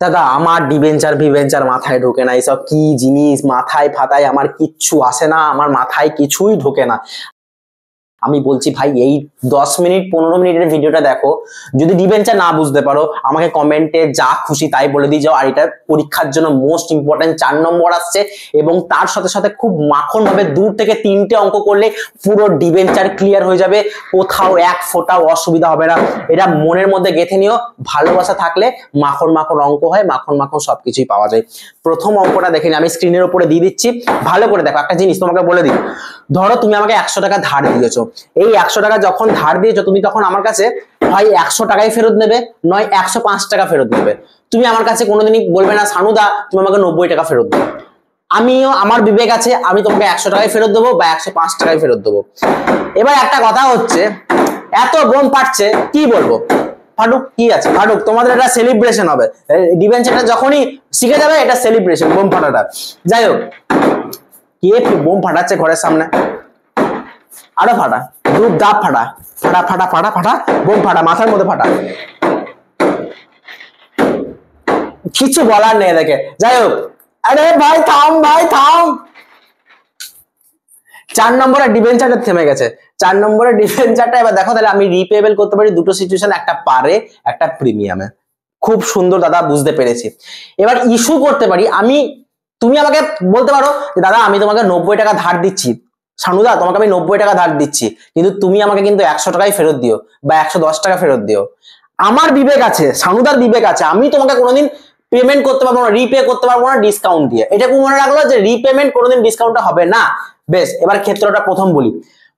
দাদা আমার ডিবেঞ্চার ভিভেঞ্চার মাথায় ঢোকে না, এসব কি জিনিস মাথায় ফাতায় আমার কিচ্ছু আসে না, আমার মাথায় কিছুই ঢোকে না। আমি বলছি ভাই এই 10 মিনিট 15 মিনিটের ভিডিওটা দেখো, যদি ডিবেঞ্চার না বুঝতে পারো আমাকে কমেন্টে যা খুশি তাই বলে দিয়ে যাও। আর এটা পরীক্ষার জন্য মোস্ট ইম্পর্টেন্ট 4 নম্বর আসছে, এবং তার সাথে সাথে খুব মাখন ভাবে 2 থেকে 3টে অঙ্ক করলে পুরো ডিবেঞ্চার ক্লিয়ার হয়ে যাবে, কোথাও এক ফোঁটাও অসুবিধা হবে না। এটা মনের মধ্যে গেঁথে নিও, ভালোবাসা থাকলে মাখন মাখন অঙ্ক হয়, মাখন মাখন সবকিছুই পাওয়া যায়। প্রথম অঙ্কটা দেখে আমি স্ক্রিনের উপরে দিয়ে দিচ্ছি, ভালো করে দেখো। একটা জিনিস তোমাকে বলে দিই, ধরো তুমি আমাকে 100 টাকা ধার দিয়েছো, এই 100 টাকা যখন ধার দিয়েছো তুমি তখন আমার কাছে হয় 100 টাকাই ফেরত নেবে, নয় 105 টাকা ফেরত নেবে। তুমি আমার কাছে কোনোদিনই বলবে না সানুদা তুমি আমাকে 90 টাকা ফেরত দেবে। আমিও আমার বিবেক আছে, আমি তোমাকে 100 টাকায় ফেরত দেবো বা 105 টাকায় ফেরত দেবো। এবার একটা কথা হচ্ছে, এত বোম ফাটছে কি বলবো, ফাটুক কি আছে ফাটুক, তোমাদের এটা সেলিব্রেশন হবে, ডিবেঞ্চারটা যখনই শিখে যাবে এটা সেলিব্রেশন বোম ফাটাটা। যাই হোক, কে বোম ফাটাচ্ছে ঘরের সামনে, আরো ফাটা, দুধ দাপ ফাটা, ফাটা ফাটা ফাটা ফাটা বোম ফাটা, মাথার মধ্যে ফাটা, কিছু বলার নেই দেখে। যাই হোক, আরে ভাই থাম, ভাই থাম। 4 নম্বরের ডিবেঞ্চারটা থেমে গেছে। 4 নম্বরের ডিবেঞ্চারটা এবার দেখো, তাহলে আমি রিপেবল করতে পারি দুটো সিচুয়েশন, একটা পারে একটা প্রিমিয়ামে। খুব সুন্দর দাদা, বুঝতে পেরেছি। এবার ইস্যু করতে পারি আমি, তুমি আমাকে বলতে পারো দাদা আমি তোমাকে 90 টাকা ধার দিচ্ছি, সানুদা তোমাকে আমি 90 টাকা ধার দিচ্ছি, কিন্তু তুমি আমাকে কিন্তু 100 টাকাই ফেরত দিও বা 110 টাকা ফেরত দিও। আমার বিবেক আছে, সানুদার বিবেক আছে, আমি তোমাকে কোনোদিন পেমেন্ট করতে পারবো না, রিপে করতে পারবো না ডিসকাউন্ট দিয়ে। এটা কি মনে রাখলো যে রিপেমেন্ট কোনোদিন ডিসকাউন্টটা হবে না। বেশ, এবার ক্ষেত্রটা প্রথম বলি।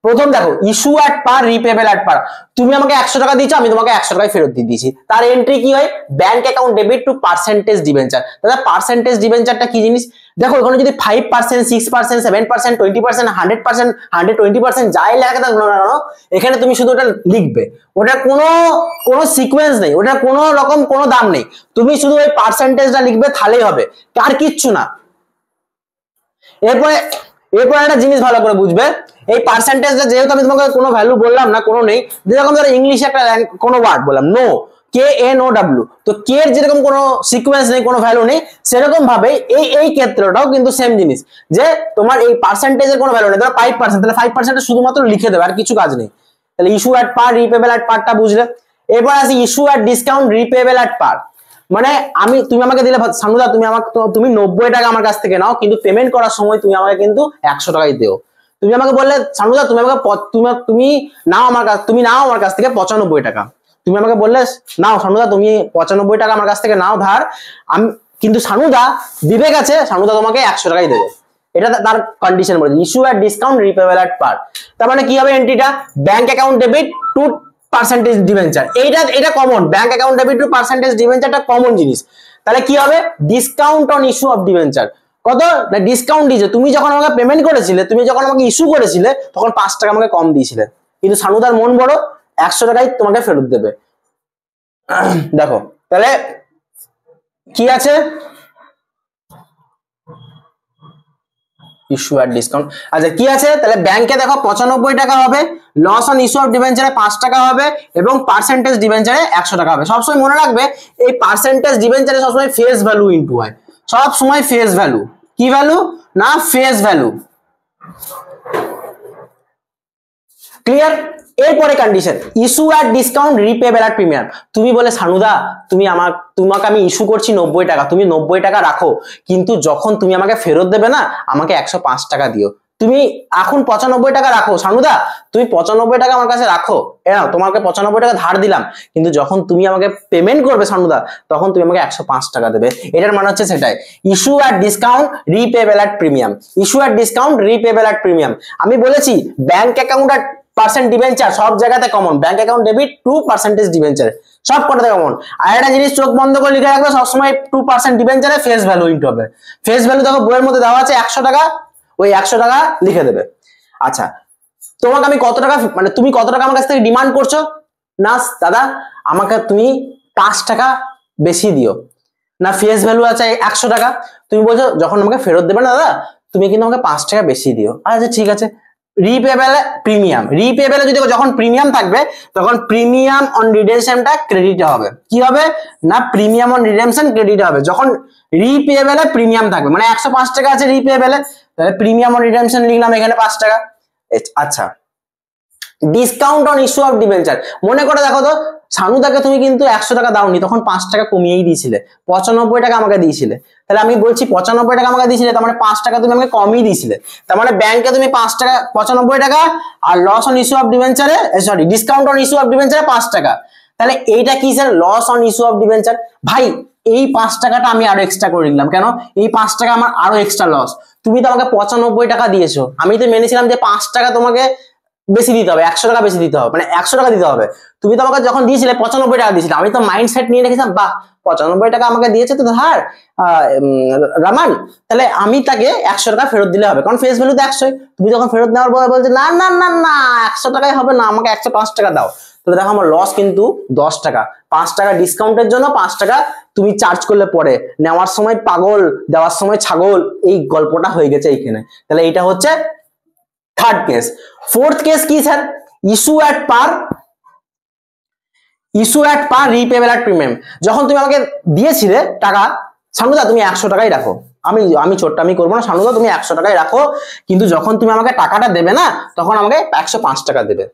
প্রথম দেখো, issue at par, repayable at পার। তুমি আমাকে 100 টাকা দিয়েছো, আমি তোমাকে 100 টাকায় ফেরত দিয়ে দিয়েছি। তার এন্ট্রি কি হয়, bank account debit to percentage debenture. দাদা পার্সেন্টেজ ডিবেঞ্চারটা কি জিনিস, দেখো এখানে যদি 5%, 6%, 7%, 20%, 100%, 120% যাই লেখা থাকুক না কেন, এখানে তুমি শুধু ওটা লিখবে, ওটা কোনো সিকোয়েন্স নেই, ওটা কোনো রকম কোনো দাম নেই, তুমি শুধু ওই পার্সেন্টেজটা লিখবে তাহলেই হবে, আর কিচ্ছু না। এরপরে একটা জিনিস ভালো করে বুঝবে, এই পার্সেন্টেজটা যেহেতু আমি তোমাকে কোনো ভ্যালু বললাম না, কোনো নেই, যেরকম ধরো ইংলিশে একটা কোনো ওয়ার্ড বললাম নো, KNOW, তো কে এর যেরকম কোনো সিকোয়েন্স নেই, কোনো ভ্যালু নেই, সেরকম ভাবে এই ক্ষেত্রটাও কিন্তু সেম জিনিস, যে তোমার এই পার্সেন্টেজের কোনো ভ্যালু নেই, ধরো 5%, তাহলে 5% শুধুমাত্র লিখে দেবে, আর কিছু কাজ নেই। তাহলে issue at par, repayable at পারটা বুঝলে। এরপর আসি issue at discount, repayable at পার। মানে তুমি আমাকে দিলে সানুদা তুমি 90 টাকা আমার কাছ থেকে নাও, কিন্তু পেমেন্ট করার সময় তুমি আমাকে কিন্তু 100 টাকাই দিও। তুমি আমাকে বললে সানুদা তুমি আমাকে তুমি নাও আমার কাছ থেকে 95 টাকা, তুমি আমাকে বললে নাও সানুদা তুমি 95 টাকা আমার কাছ থেকে নাও ধার, আমি কিন্তু সানুদা বিবেক আছে, সানুদা তোমাকে 100 টাকাই দেবে। এটা তার কন্ডিশন বলে issue at discount, repayable at par. তার মানে কি হবে এন্ট্রিটা, bank account debit to percentage debenture. এটা common, bank account debit to percentage ডিবেঞ্চারটা কমন জিনিস। তাহলে কি হবে, discount on issue of debenture. কত না ডিসকাউন্ট দিয়েছে, তুমি যখন আমাকে পেমেন্ট করেছিলে, তুমি যখন আমাকে ইস্যু করেছিলে তখন 5 টাকা আমাকে কম দিয়েছিলে, কিন্তু সানুদার মন বড়, 100 টাকাই তোমাকে ফেরত দেবে। দেখো তাহলে কি আছে, ইস্যু অ্যাট ডিসকাউন্ট। আচ্ছা কি আছে, তাহলে ব্যাংকে দেখো 95 টাকা হবে, লস অন ইস্যু অফ ডিবেঞ্চারে 5 টাকা হবে, এবং পার্সেন্টেজ ডিবেঞ্চারে 100 টাকা হবে। সবসময় মনে রাখবে এই পার্সেন্টেজ ডিবেঞ্চারে সবসময় ফেস ভ্যালু ইনটু হয়, সব সময় ফেস ভ্যালু। কি ভ্যালু না, ফেস ভ্যালু। ক্লিয়ার। এরপরে condition, issue at discount, repayable at premium. তুমি বলে সানুদা তোমাকে আমি ইস্যু করছি 90 টাকা, তুমি 90 টাকা রাখো, কিন্তু যখন তুমি আমাকে ফেরত দেবে না আমাকে 105 টাকা দিও। তুমি এখন 95 টাকা রাখো সানুদা, তুমি 95 টাকা আমার কাছে রাখো, তোমাকে 95 টাকা ধার দিলাম, কিন্তু যখন তুমি আমাকে পেমেন্ট করবে সানুদা তখন তুমি আমাকে 105 টাকা দেবে। এটার মানে হচ্ছে সেটাই, issue at discount, repayable at premium. Issue at discount, repayable at premium. আমি বলেছি ব্যাংক অ্যাকাউন্ট আর পার্সেন্ট ডিবেঞ্চার সব জায়গাতে common, bank account debit to percentage debenture সব কটাতে কমন। আর একটা জিনিস চোখ বন্ধ করে লিখে রাখবে, সবসময় 2% ডিবেঞ্চারে ফেস ভ্যালু ইনটু হবে। ফেস ভ্যালু দেখো বইয়ের মধ্যে দেওয়া আছে 100 টাকা, ওই 100 টাকা লিখে দেবে। আচ্ছা তোমাকে আমি কত টাকা, মানে তুমি কত টাকা আমার কাছ থেকে ডিমান্ড করছো, না দাদা আমাকে তুমি 5 টাকা বেশি দিও, না ফেস ভ্যালু আছে 100 টাকা, তুমি বলছো যখন আমাকে ফেরত দেবে না দাদা তুমি কিন্তু আমাকে 5 টাকা বেশি দিও। আচ্ছা ঠিক আছে, রিপেবেল প্রিমিয়াম, রিপেবেল যদি যখন প্রিমিয়াম থাকবে তখন প্রিমিয়াম অন রিডেমশনটা ক্রেডিট হবে। কি হবে না, প্রিমিয়াম অন রিডেমশন ক্রেডিট হবে যখন রিপেবেলে প্রিমিয়াম থাকবে। মানে 105 টাকা আছে রিপেবেলে, তাহলে প্রিমিয়াম অন রিডেমশন লিখলাম এখানে 5 টাকা। আচ্ছা, discount on issue of debenture, মনে করে দেখো তো সানুদাকে তুমি কিন্তু 100 টাকা দাওনি, তখন 5 টাকা কমিয়েই দিয়েছিলে, 95 টাকা আমাকে দিয়েছিলে। তাহলে আমি বলছি 95 টাকা আমাকে দিয়েছিলে, তার মানে 5 টাকা তুমি আমাকে কমই দিয়েছিলে। তার মানে ব্যাংকে তুমি 5 টাকা 95 টাকা আর লস অন ইস্যু অফ ডিবেঞ্চারে sorry discount on issue of ডিবেঞ্চারে 5 টাকা। তাহলে এইটা কি sir, loss on issue of debenture. ভাই এই 5 টাকাটা আমি আরো এক্সট্রা করে দিলাম, কেন এই 5 টাকা আমার আরো এক্সট্রা লস। তুমি তো আমাকে 95 টাকা দিয়েছো, আমি তো মেনেছিলাম যে 5 টাকা তোমাকে বেশি দিতে হবে, 100 টাকা বেশি দিতে হবে, মানে 100 টাকা দিতে হবে। তুমি তো আমাকে যখন দিয়েছিলে 95 টাকা দিয়েছিলে, আমি তো মাইন্ডসেট নিয়ে রেখেছিলাম বাহ 95 টাকা আমাকে দিয়েছে তো ধার রামান, তাহলে আমি তাকে 100 টাকা ফেরত দিলে হবে, কারণ ফেস ভ্যালু তো 100। তুমি যখন ফেরত নেওয়ার পর বলছে না না না না 100 টাকাই হবে না, আমাকে 105 টাকা দাও, তাহলে দেখো আমার লস কিন্তু 10 টাকা। 5 টাকা ডিসকাউন্টের জন্য 5 টাকা তুমি চার্জ করলে পরে, নেওয়ার সময় পাগল দেওয়ার সময় ছাগল, এই গল্পটা হয়ে গেছে এইখানে। তাহলে এটা হচ্ছে থার্ড কেস। ফোর্থ কেস কি sir, issue at par, issue at par repayable at premium. যখন তুমি আমাকে দিয়েছিলে টাকা, সানুদা তুমি 100 টাকাই রাখো, আমি ছোট্ট করবো না, সানুদা তুমি 100 টাকাই রাখো, কিন্তু যখন তুমি আমাকে টাকাটা দেবে না তখন আমাকে 105 টাকা দেবে।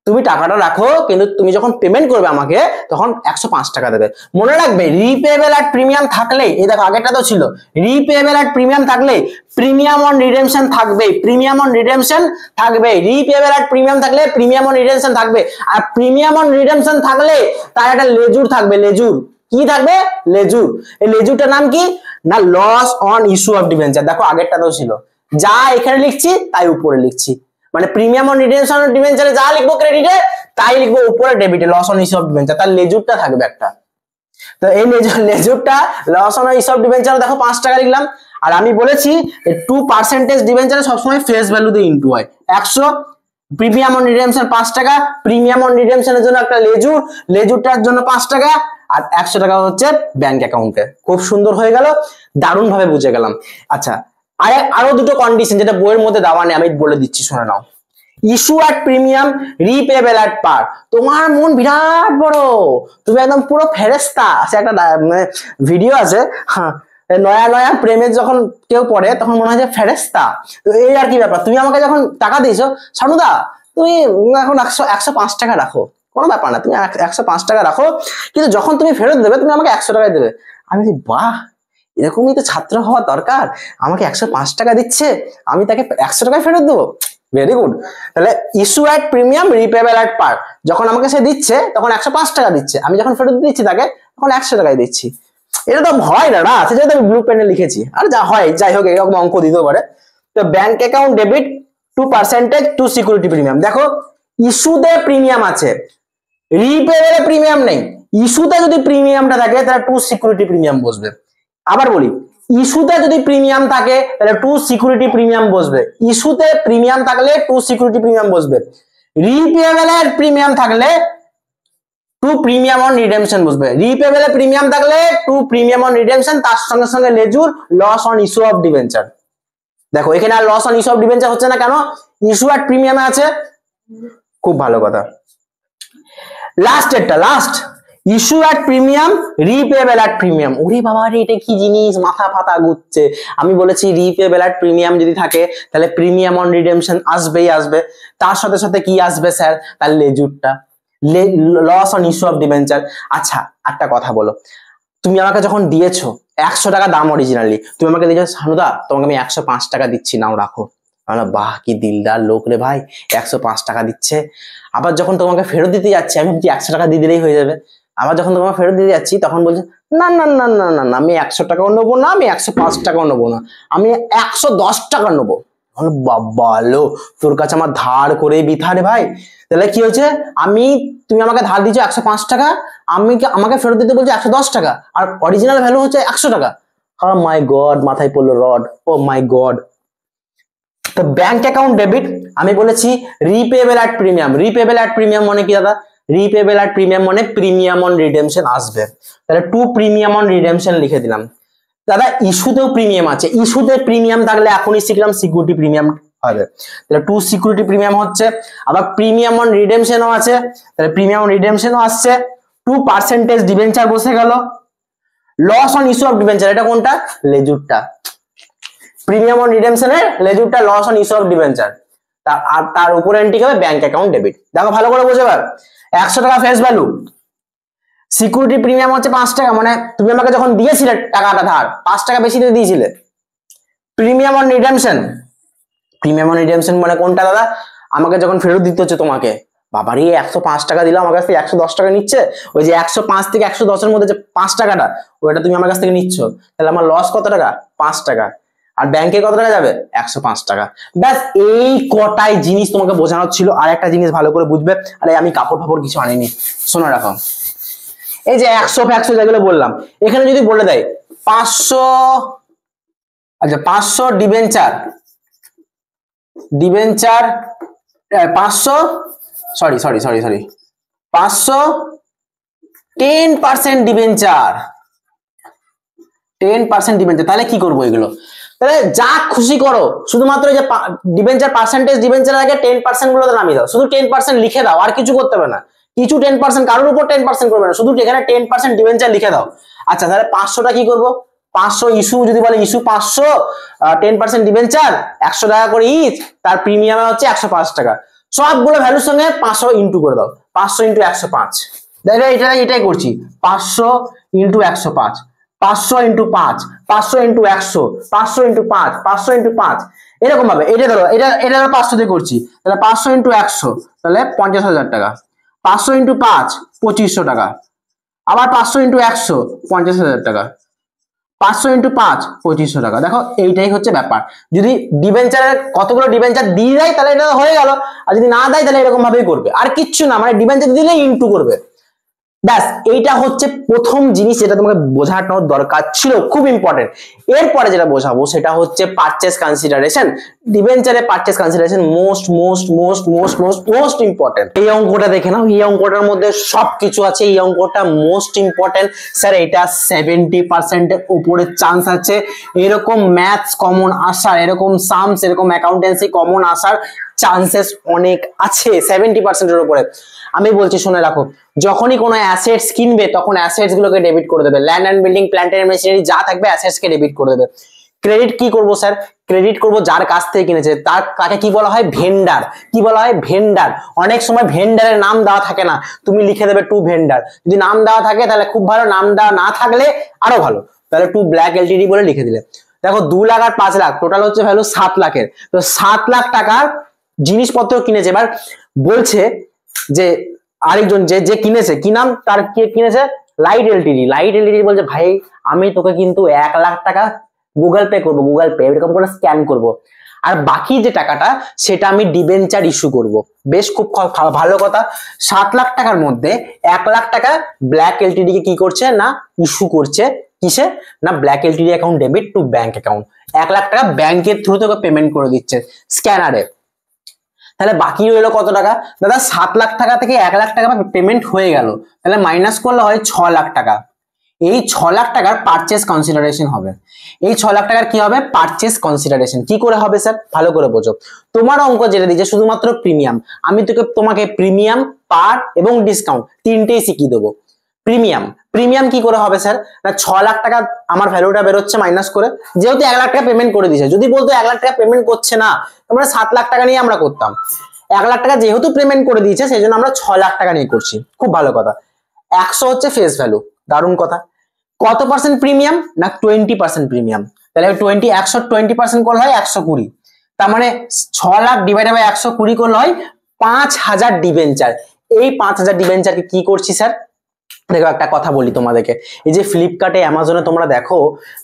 তুমি টাকাটা রাখো, কিন্তু তুমি যখন পেমেন্ট করবে আমাকে তখন 105 টাকা দেবে। মনে রাখবে রিপেবল অ্যাট প্রিমিয়াম থাকলে, এই দেখো আগেরটা তো ছিল, রিপেবল অ্যাট প্রিমিয়াম থাকলে প্রিমিয়াম অন রিডেমশন থাকবে, প্রিমিয়াম অন রিডেমশন থাকবে। রিপেবল অ্যাট প্রিমিয়াম থাকলে প্রিমিয়াম অন রিডেমশন থাকবে, আর প্রিমিয়াম অন রিডেমশন থাকলে তার একটা লেজুর থাকবে। লেজুর কি থাকবে, লেজুর। এই লেজুরটার নাম কি না, loss on issue of debenture. দেখো আগেরটা তো ছিল, যা এখানে লিখছি তাই উপরে লিখছি, মানে প্রিমিয়াম অন রিডেমশন ডিবেঞ্চারে যা লিখবো ক্রেডিটে তাই লিখবো উপরে ডেবিটে, loss on issue of debenture, তার লেজুরটা থাকবে একটা। তো এই লেজুরটা লস অন ইস্যু অফ ডিবেঞ্চারে দেখো 5 টাকা লিখলাম। আর আমি বলেছি 2% ডিবেঞ্চারে সবসময় ফেস ভ্যালু দিয়ে ইনটু হয় 100। প্রিমিয়াম অন রিডেমশন 5 টাকা, প্রিমিয়াম অন রিডেমশনের জন্য একটা লেজুর, লেজুরটার জন্য 5 টাকা, আর 100 টাকা হচ্ছে ব্যাংক অ্যাকাউন্টে। খুব সুন্দর হয়ে গেল, দারুণ ভাবে বুঝে গেলাম। আচ্ছা, আরো দুটো কন্ডিশন যেটা বইয়ের মধ্যে দেওয়া নেই, আমি বলে দিচ্ছি শুনে নাও। Issue at premium, repayable at পার। তোমার মন বিরাট বড়, তুমি একদম পুরো ফেরেস্তা। আছে একটা ভিডিও আছে, হ্যাঁ, নয়া নয়া প্রেমের যখন কেউ পড়ে তখন মনে হয় যে ফেরেস্তা। তো এই আর কি ব্যাপার, তুমি আমাকে যখন টাকা দিয়েছো সানুদা, তুমি এখন 105 টাকা রাখো, কোনো ব্যাপার না, তুমি 105 টাকা রাখো, কিন্তু যখন তুমি ফেরত দেবে তুমি আমাকে 100 টাকায় দেবে। আমি বলি বাহ, এরকমই তো ছাত্র হওয়া দরকার, আমাকে 105 টাকা দিচ্ছে, আমি তাকে 100 টাকায় ফেরত দেবো। Very good. তাহলে issue at premium, repayable at পার, যখন আমাকে সে দিচ্ছে তখন 105 টাকা দিচ্ছে, আমি যখন ফেরত দিচ্ছি তাকে তখন 100 টাকায় দিচ্ছি। এটা তো হয় না, সেটা আমি ব্লু পেনে লিখেছি, আর যা হয় যাই হোক, এরকম অঙ্ক দিতে পারে। তো bank account debit 2% two security premium. দেখো ইস্যুতে প্রিমিয়াম আছে, রিপেবলে প্রিমিয়াম নেই। ইস্যুতে যদি প্রিমিয়ামটা থাকে তাহলে টু সিকিউরিটি প্রিমিয়াম বসবে। আবার বলি, ইস্যুতে যদি প্রিমিয়াম থাকে তাহলে টু সিকিউরিটি প্রিমিয়াম বসবে। ইস্যুতে প্রিমিয়াম থাকলে টু সিকিউরিটি প্রিমিয়াম বসবে। রিপেবলের প্রিমিয়াম থাকলে টু প্রিমিয়াম অন রিডেমশন বসবে। রিপেবলে প্রিমিয়াম থাকলে টু প্রিমিয়াম অন রিডেমশন, তার সঙ্গে সঙ্গে লেজুর loss on issue of debenture. দেখো এখানে আর loss on issue of debenture হচ্ছে না, কেন, ইস্যু অ্যাট প্রিমিয়ামে আছে। খুব ভালো কথা। Last issue at premium, repayable at premium. ওরে বাবা রে, এটা কি জিনিস, মাথা ফাতা ঘুরছে। আমি বলেছি রিপেবল অ্যাট প্রিমিয়াম যদি থাকে তাহলে প্রিমিয়াম অন রিডেমশন আসবেই আসবে, তার সাথে সাথে কি আসবে স্যার, তার লেজুরটা, loss on issue of debenture. আচ্ছা একটা কথা বলো, তুমি আমাকে যখন দিয়েছো 100 টাকা দাম অরিজিনালি, তুমি আমাকে দিয়েছো সানুদা তোমাকে আমি 105 টাকা দিচ্ছি, নাও রাখো। বাহ কি দিলদার লোক রে ভাই, 105 টাকা দিচ্ছে। আবার যখন তোমাকে ফেরত দিতে যাচ্ছি আমি ভাবছি 100 টাকা দিয়ে দিলেই হয়ে যাবে। আবার যখন তোমাকে ফেরত দিতে যাচ্ছি তখন বলছে না না না না না না, আমি 100 টাকাও নেবো না, আমি 105 টাকাও নেবো না, আমি 110 টাকা নেবো। বাবা লো, তোর কাছে আমার ধার করে বিথা রে ভাই। তাহলে কি হচ্ছে, তুমি আমাকে ধার দিচ্ছ 105 টাকা, আমাকে ফেরত দিতে বলছো 110 টাকা, আর অরিজিনাল ভ্যালু হচ্ছে 100 টাকা। হ্যাঁ মাই গড, মাথায় পড়লো রড, ও মাই গড। তো ব্যাংক অ্যাকাউন্ট ডেবিট, আমি বলেছি রিপেবল at premium. Repayable at premium মানে কি দাদা, রিপেবল অ্যাট প্রিমিয়াম মানে প্রিমিয়াম অন রিডেমশন আসবে, তাহলে টু প্রিমিয়াম অন রিডেমশন লিখে দিলাম। দাদা ইস্যুতেও প্রিমিয়াম আছে, ইস্যুতে প্রিমিয়াম থাকলে এখনই শিখলাম সিকিউরিটি প্রিমিয়াম হবে। তাহলে টু সিকিউরিটি প্রিমিয়াম হচ্ছে, আবার প্রিমিয়াম অন রিডেমশনও আছে, তাহলে প্রিমিয়াম অন রিডেমশনও আসছে। 2% ডিবেঞ্চার বসে গেল। Loss on issue of debenture, এটা কোনটা? লেজুরটা। প্রিমিয়াম অন রিডেমশনের লেজুরটা loss on issue of debenture, আর তার উপরে এন্ট্রি হবে ব্যাংক অ্যাকাউন্ট ডেবিট। দেখো ভালো করে বোঝো এবার। 100 টাকা ফেস ভ্যালু, সিকিউরিটি প্রিমিয়াম হচ্ছে 5 টাকা, মানে তুমি আমাকে যখন দিয়েছিলে টাকাটা ধার 5 টাকা বেশি দিয়ে দিয়েছিলে। Premium on redemption, premium on redemption মানে কোনটা দাদা? আমাকে যখন ফেরত দিতে হচ্ছে তোমাকে, বাবারে 105 টাকা দিলাম, আমার কাছ থেকে 110 টাকা নিচ্ছে, ওই যে 105 থেকে 110 এর মধ্যে যে 5 টাকাটা ওইটা তুমি আমার কাছ থেকে নিচ্ছ, তাহলে আমার লস কত টাকা? 5 টাকা। আর ব্যাংকে কত টাকা যাবে? 105 টাকা। ব্যাস এই কটাই জিনিস তোমাকে বোঝানোর ছিল। আর একটা জিনিস ভালো করে বুঝবে, আরে আমি কাপড় ফাপড় কিছু আনিনি, শোনো রাখো। এই যে 100 যেগুলো বললাম, এখানে যদি বলে দেয় 500, আচ্ছা 500 ডিবেঞ্চার 500, সরি 500 10% ডিবেঞ্চার, 10% ডিবেঞ্চার, তাহলে কি করবো এগুলো? তাহলে যা খুশি করো, শুধুমাত্র যে ডিবেঞ্চার পার্সেন্টেজ ডিবেঞ্চারের আগে 10% গুলো নামিয়ে দাও, শুধু 10% লিখে দাও, আর কিছু করতে হবে না। কিছু 10% কারোর উপর 10% করবে না, শুধু এখানে 10% ডিবেঞ্চার লিখে দাও। আচ্ছা তাহলে 500টা কি করবো? 500 ইস্যু যদি বলে ইস্যু 500, 10% ডিবেঞ্চার 100 টাকা করে ইচ, তার প্রিমিয়াম হচ্ছে 105 টাকা। সবগুলো ভ্যালুর সঙ্গে 500 ইন্টু করে দাও, 500 ইন্টু 105। দেখো এটাই করছি, 500 into 105, 500 into 5, 500 into 100, 500 into 5, 500 into 5, এরকম ভাবে। এটা ধরো, এটা 500 দিয়ে করছি, তাহলে 500 ইন্টু 100 তাহলে 50,000 টাকা, 500 ইন্টু 5 2500 টাকা, আবার 500 ইন্টু 100 50,000 টাকা, 500 ইন্টু 5 2500 টাকা। দেখো এইটাই হচ্ছে ব্যাপার। যদি ডিবেঞ্চারের কতগুলো ডিবেঞ্চার দিয়ে দেয় তাহলে এটা হয়ে গেল, আর যদি না দেয় তাহলে এরকম ভাবেই করবে, আর কিচ্ছু না, মানে ডিবেঞ্চার দিলে ইনটু করবে। ব্যাস এইটা হচ্ছে প্রথম জিনিস যেটা তোমাকে বোঝানোর দরকার ছিল, খুব ইম্পর্টেন্ট। এরপরে যেটা বোঝাবো সেটা হচ্ছে পারচেজ কনসিডারেশন। ডিবেঞ্চারে পারচেজ কনসিডারেশন মোস্ট ইম্পর্টেন্ট। এই অঙ্কটা দেখে নাও, এই অঙ্কটার মধ্যে সবকিছু আছে, এই অঙ্কটা মোস্ট ইম্পর্টেন্ট। স্যার এটা 70% এর উপরে চান্স আছে এরকম ম্যাথস কমন আসার, এরকম সামস, এরকম অ্যাকাউন্টেন্সি কমন আসার চান্সেস অনেক আছে 70% এর উপরে। আমি বলছি শুনে রাখো, যখনই কোনো অ্যাসেটস কিনবে তখন অ্যাসেটস গুলোকে ডেবিট করে দেবে, land and building, plant and machinery যা থাকবে অ্যাসেটস কে ডেবিট করে দেবে। ক্রেডিট কি করব স্যার? ক্রেডিট করব যার কাছ থেকে কিনেছে, তার কাকে কি বলা হয়? ভেন্ডার। কি বলা হয়? ভেন্ডার। অনেক সময় ভেন্ডারের নাম দেওয়া থাকে না, তুমি লিখে দেবে টু ভেন্ডার। যদি নাম দেওয়া থাকে তাহলে খুব ভালো, নাম দেওয়া না থাকলে আরো ভালো, তাহলে টু ব্ল্যাক এলটিডি বলে লিখে দিলে। দেখো 2 লাখ আর 5 লাখ টোটাল হচ্ছে ভ্যালু 7 লাখের, তো 7 লাখ টাকার জিনিসপত্র কিনেছে। এবার বলছে যে আরেকজন যে কিনেছে, কি নাম তার, কে কিনেছে? Light Ltd. লাইট এলটিডি বলছে ভাই আমি তোকে কিন্তু 1 লাখ টাকা গুগল পে করবো, গুগল পে এরকম করে স্ক্যান করব, আর বাকি যে টাকাটা সেটা আমি ডিবেঞ্চার ইস্যু করব। বেশ খুব ভালো কথা। 7 লাখ টাকার মধ্যে 1 লাখ টাকা ব্ল্যাক এলটিডি কে কি করছে না ইস্যু করছে, কিসে না black Ltd account debit to bank account. 1 lakh টাকা ব্যাংকের থ্রু থেকে পেমেন্ট করে দিচ্ছে স্ক্যানারে। তাহলে বাকি রইলো কত টাকা দাদা? 7 লাখ টাকা থেকে 1 লাখ টাকা পেমেন্ট হয়ে গেল, তাহলে মাইনাস করলে হয় 6 লাখ টাকা। এই 6 লাখ টাকার পারচেজ কনসিডারেশন হবে। এই 6 লাখ টাকার কি হবে? Purchase consideration. কি করে হবে স্যার? ভালো করে বোঝো। তোমার অঙ্ক যেটা দিয়েছে শুধুমাত্র প্রিমিয়াম, আমি তোমাকে প্রিমিয়াম, পার এবং ডিসকাউন্ট তিনটেই শিখিয়ে দেবো। প্রিমিয়াম কি করে হবে স্যার? না 6 লাখ টাকা আমার ভ্যালুটা বেরোচ্ছে মাইনাস করে, যেহেতু 1 লাখ টাকা পেমেন্ট করে দিয়েছে। যদি বলতো 1 লাখ টাকা পেমেন্ট করছে না, আমরা 7 লাখ টাকা নিয়ে আমরা করতাম। 1 লাখ টাকা যেহেতু পেমেন্ট করে দিয়েছে সেই জন্য আমরা 6 লাখ টাকা নিয়ে করছি। খুব ভালো কথা। 100 হচ্ছে ফেস ভ্যালু, দারুণ কথা। কত পার্সেন্ট প্রিমিয়াম? না 20% প্রিমিয়াম। তাহলে 100 20% করলে হয় 120। তার মানে 6 লাখ ডিভাইডেড বাই 120 করলে হয় 5000 ডিবেঞ্চার। এই 5000 ডিবেঞ্চারকে কি করছি স্যার? দেখো একটা কথা বলি তোমাদেরকে, এই যে ফ্লিপকার্টে, অ্যামাজনে তোমরা দেখো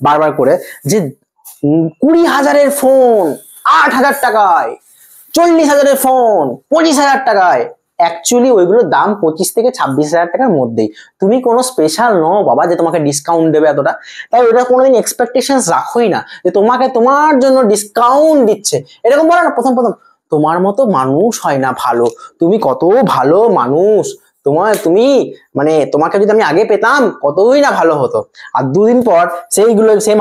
বারবার করে যে 20,000-এর ফোন 8,000 টাকায়, 40,000-এর ফোন 25,000 টাকায়। অ্যাকচুয়ালি ওইগুলোর দাম 25 থেকে 26,000 টাকার মধ্যেই। তুমি কোনো স্পেশাল নও বাবা যে তোমাকে ডিসকাউন্ট দেবে এতটা, তাই ওটা কোনোদিন এক্সপেকটেশন রাখোই না যে তোমাকে তোমার জন্য ডিসকাউন্ট দিচ্ছে, এরকম বলো না প্রথম তোমার মতো মানুষ হয় না ভালো, তুমি কত ভালো মানুষ, তুমি মানে তোমাকে যদি আমি আগে পেতাম কতই না ভালো হতো, আর দুদিন পর সেই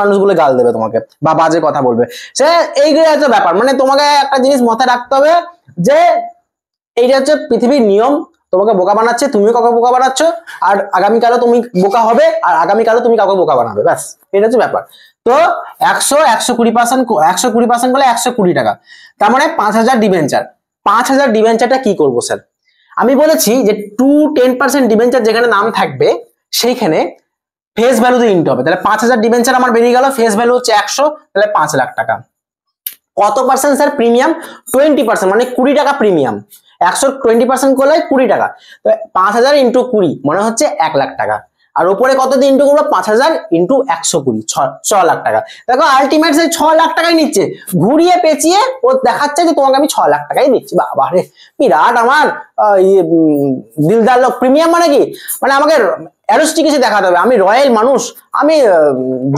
মানুষগুলো গাল দেবে তোমাকে বা বাজে কথা বলবে। সে এইগুলো হচ্ছে ব্যাপার। মানে তোমাকে একটা জিনিস মাথায় রাখতে হবে যে এইটা হচ্ছে পৃথিবীর নিয়ম, তোমাকে বোকা বানাচ্ছে, তুমিও কাউকে বোকা বানাচ্ছ, আর আগামীকালও তুমি বোকা হবে, আর আগামীকালও তুমি কাউকে বোকা বানাবে, ব্যাস এটা হচ্ছে ব্যাপার। তো 120% বলে 120 টাকা, তার মানে 5000 ডিবেঞ্চার। 5000 ডিবেঞ্চারটা কি করবো স্যার? আমি বলেছি যে 10% ডিবেঞ্চার যেখানে নাম থাকবে সেইখানে ফেস ভ্যালু দিয়ে ইনটু হবে। তাহলে 5000 ডিবেঞ্চার আমার বেরিয়ে গেল, ফেস ভ্যালু হচ্ছে 100, তাহলে 5 লাখ টাকা। কত পার্সেন্ট স্যার প্রিমিয়াম? 20%, মানে 20 টাকা প্রিমিয়াম। 120% করলে 20 টাকা, 5000 ইন্টু 20 মানে হচ্ছে 1 লাখ টাকা। আর উপরে কত দিয়ে ইন্টু করবো? 5000 ইন্টু 120, 6 লাখ টাকা। দেখো আলটিমেট সেই 6 লাখ টাকাই নিচ্ছে, ঘুরিয়ে পেঁচিয়ে ও দেখাচ্ছে যে তোমাকে আমি 6 লাখ টাকাই দিচ্ছি। বাবা রে, বিরাট আমার দিলদার লোক। প্রিমিয়াম মানে কি? মানে আমাকে অ্যারোস্টিকেসে দেখাতে হবে আমি রয়্যাল মানুষ, আমি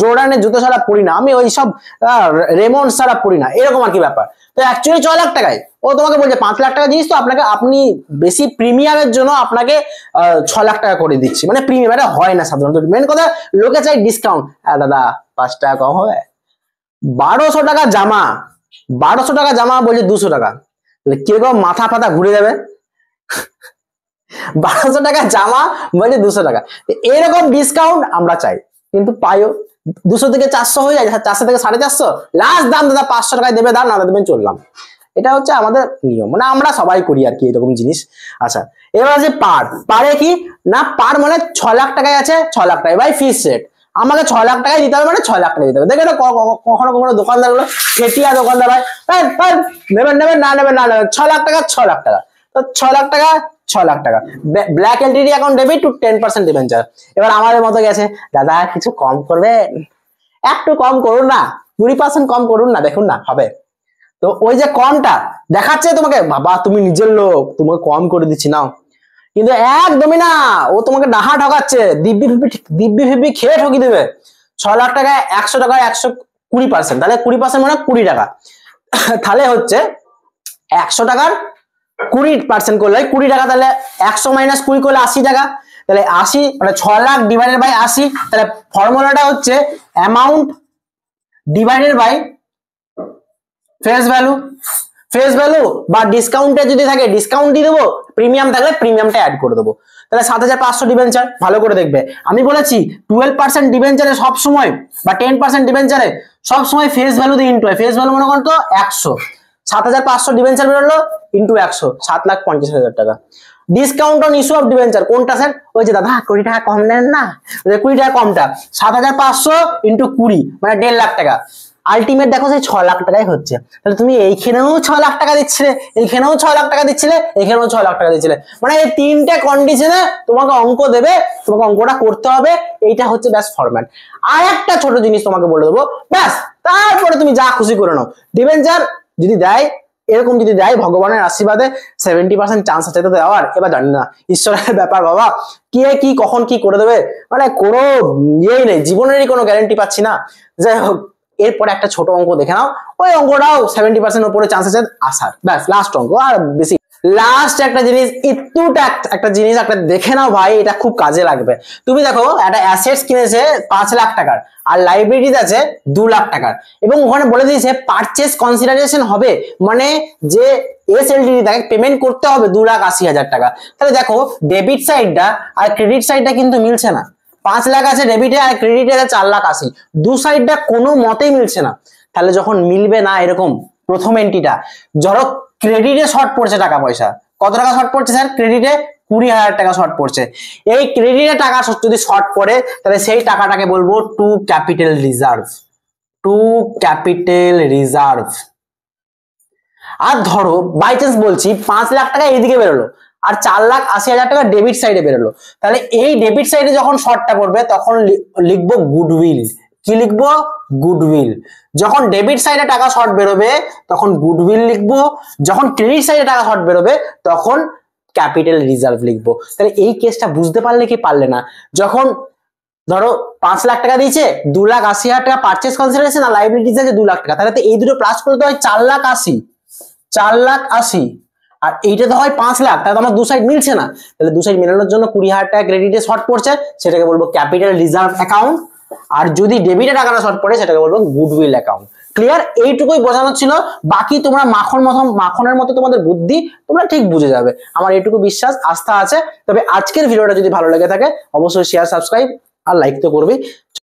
জোর্ডানের জুতো ছাড়া পরি না, আমি ওই সব রেমন্ড ছাড়া পরি না, এরকম আর কি ব্যাপার। তো অ্যাকচুয়ালি 6 লাখ টাকায় ও তোমাকে বলছে 5 লাখ টাকা জিনিস তো আপনাকে, আপনি বেশি প্রিমিয়ামের জন্য আপনাকে 6 লাখ টাকা করে দিচ্ছি। মানে প্রিমিয়াম এটা হয় না সাধারণত। মেন কথা লোকে চাই ডিসকাউন্ট। দাদা 5 টাকা কম হবে? 1200 টাকা জামা, 1200 টাকা জামা বলছে 200 টাকা, কিরকম মাথা ফাথা ঘুরে যাবে? 1200 টাকা জামা বলছে 200 টাকা। এরকম ডিসকাউন্ট আমরা চাই, কিন্তু পাইও 200 থেকে 400 হয়ে যায়, 400 থেকে 450, লাস্ট দাম দাদা 500 টাকায় দেবে, দাম না দেবেন চললাম। এটা হচ্ছে আমাদের নিয়ম, মানে আমরা সবাই করি আর কি এরকম জিনিস। আচ্ছা এবার আছে পারে কি না, পার মানে 6 লাখ টাকায় আছে, 6 লাখ টাকা ভাই ফিক্স রেট, আমাকে 6 লাখ টাকায় দিতে হবে, মানে 6 লাখ টাকা দিতে হবে। দেখে কখনো কখনো দোকানদার গুলো ফেটিয়া দোকানদার ভাই নেবেন না নেবেন 6 লাখ টাকা 6 লাখ টাকা, তো 6 লাখ টাকা 6 লাখ টাকা। Black Ltd account debit two 10% debenture. এবার আমাদের মতো গেছে, দাদা কিছু কম করবেন, একটু কম করুন না, 20% কম করুন না, দেখুন না হবে। তো ওই যে কমটা দেখাচ্ছে তোমাকে, বাবা তুমি নিজের লোক, তোমাকে কম করে দিচ্ছি নাও, কিন্তু একদমই না, ও তোমাকে ডাহা ঠকাচ্ছে, দিব্যি ফিব্বি খেয়ে ঠকি দেবে। 6 লাখ টাকায় 100 টাকায় 120%, তাহলে 20% মানে 20 টাকা, তাহলে হচ্ছে 100 টাকার 20% করলে 20 টাকা, তাহলে 100 মাইনাস 20 করলে 80 টাকা, তাহলে 80 মানে 6 লাখ ডিভাইডেড বাই 80, তাহলে ফর্মুলাটা হচ্ছে amount divided by face value বা ডিসকাউন্টে যদি থাকে ডিসকাউন্ট দিয়ে দেবো, প্রিমিয়াম থাকলে প্রিমিয়ামটা অ্যাড করে দেবো। তাহলে 7500 ডিবেঞ্চার। ভালো করে দেখবে, আমি বলেছি 12% ডিবেঞ্চারে সবসময় বা 10% ডিবেঞ্চারে সবসময় ফেস ভ্যালু দিয়ে ইন্টু হয়। ফেস ভ্যালু মনে করতো 100, 7500 ডিবেঞ্চার বেরোলো ইন্টু 100, 7,50,000 টাকা। Discount on issue of debenture কোনটা স্যার? ওই যে দাদা 20 টাকা কম নেন না, 20 টাকা কমটা 7500 ইন্টু 20 মানে 1.5 লাখ টাকা। আলটিমেট দেখো সেই 6 লাখ টাকাই হচ্ছে। তাহলে তুমি এইখানেও 6 লাখ টাকা দিচ্ছিলে, এইখানেও 6 লাখ টাকা দিচ্ছিলে, এখানেও 6 লাখ টাকা দিচ্ছিলে, মানে এই তিনটে কন্ডিশনে তোমাকে অঙ্ক দেবে, তোমাকে অঙ্কটা করতে হবে। এইটা হচ্ছে ব্যাস ফরম্যাট। আর একটা ছোট জিনিস তোমাকে বলে দেবো, ব্যাস তারপরে তুমি যা খুশি করে নাও। ডিবেঞ্চার যদি দেয়, এরকম যদি দেয় ভগবানের আশীর্বাদে 70% চান্স আছে তো দেওয়ার। এবার জানি না, ঈশ্বরের ব্যাপার বাবা, কে কি কখন কি করে দেবে, মানে কোনো ইয়েই নেই, জীবনেরই কোনো গ্যারান্টি পাচ্ছি না। যাই হোক, এরপরে একটা ছোট অঙ্ক দেখে নাও, ওই অঙ্কটাও 70% উপরে চান্স আছে আসার, ব্যাস লাস্ট অঙ্ক। আর বেশি লাস্ট একটা জিনিস, একটা জিনিস একটা দেখে নাও ভাই, এটা খুব কাজে লাগবে। তুমি দেখো একটা অ্যাসেটস কিনেছে 5 লাখ টাকার, আর লাইবিলিটিস আছে 2 লাখ টাকার, এবং ওখানে বলে দিয়েছে পারচেস কনসিডারেশন হবে, মানে যে এসএলটিডি তাকে পেমেন্ট করতে হবে 2,80,000 টাকা। তাহলে দেখো ডেবিট সাইডটা আর ক্রেডিট সাইডটা কিন্তু মিলছে না। 5 লাখ আছে ডেবিটে আর ক্রেডিটে আছে 4,80,000, দু সাইডটা কোনো মতেই মিলছে না। তাহলে যখন মিলবে না এরকম প্রথম এন্ট্রিটা, ধরো ক্রেডিটে শর্ট পড়ছে টাকা পয়সা, কত টাকা শর্ট পড়ছে স্যার? ক্রেডিটে 20,000 টাকা শর্ট পড়ছে। এই ক্রেডিটে টাকা যদি শর্ট পড়ে, তাহলে সেই টাকাটাকে বলবো টু ক্যাপিটাল রিজার্ভ। আর ধরো বাই চান্স বলছি 5 লাখ টাকা এইদিকে বেরোলো, আর 4,80,000 টাকা ডেবিট সাইডে বেরোলো, তাহলে এই ডেবিট সাইডে যখন শর্টটা পড়বে তখন লিখবো গুডউইল। কি লিখবো? গুডউইল। যখন ডেবিট সাইডে টাকা শর্ট বেরোবে তখন গুডউইল লিখবো, যখন ক্রেডিট সাইডে টাকা শর্ট বেরোবে তখন ক্যাপিটাল রিজার্ভ লিখবো। তাহলে এই কেসটা বুঝতে পারলে কি পারলে না? যখন ধরো 5 লাখ টাকা দিয়েছে, 2,80,000 টাকা পারচেস কনসিডারেশন আর লাইবিলিটিস আছে 2 লাখ টাকা, তাহলে তো এই দুটো প্লাস করতে হয় 4,80,000, আর এইটা তো হয় 5 লাখ, তাহলে আমার দু সাইড মিলছে না, তাহলে দু সাইড মেলানোর জন্য 20,000 টাকা ক্রেডিটে শর্ট পড়ছে, সেটাকে বলবো ক্যাপিটাল রিজার্ভ অ্যাকাউন্ট। আর যদি ডেবিটে টাকাটা শর্ট পড়ে সেটাকে বলবো গুডউইল অ্যাকাউন্ট। ক্লিয়ার? এইটুকুই বোঝানো ছিল, বাকি তোমরা মাখনের মতো তোমাদের বুদ্ধি, তোমরা ঠিক বুঝে যাবে, আমার এইটুকু বিশ্বাস আস্থা আছে। তবে আজকের ভিডিওটা যদি ভালো লেগে থাকে অবশ্যই শেয়ার, সাবস্ক্রাইব আর লাইক তো করবেই।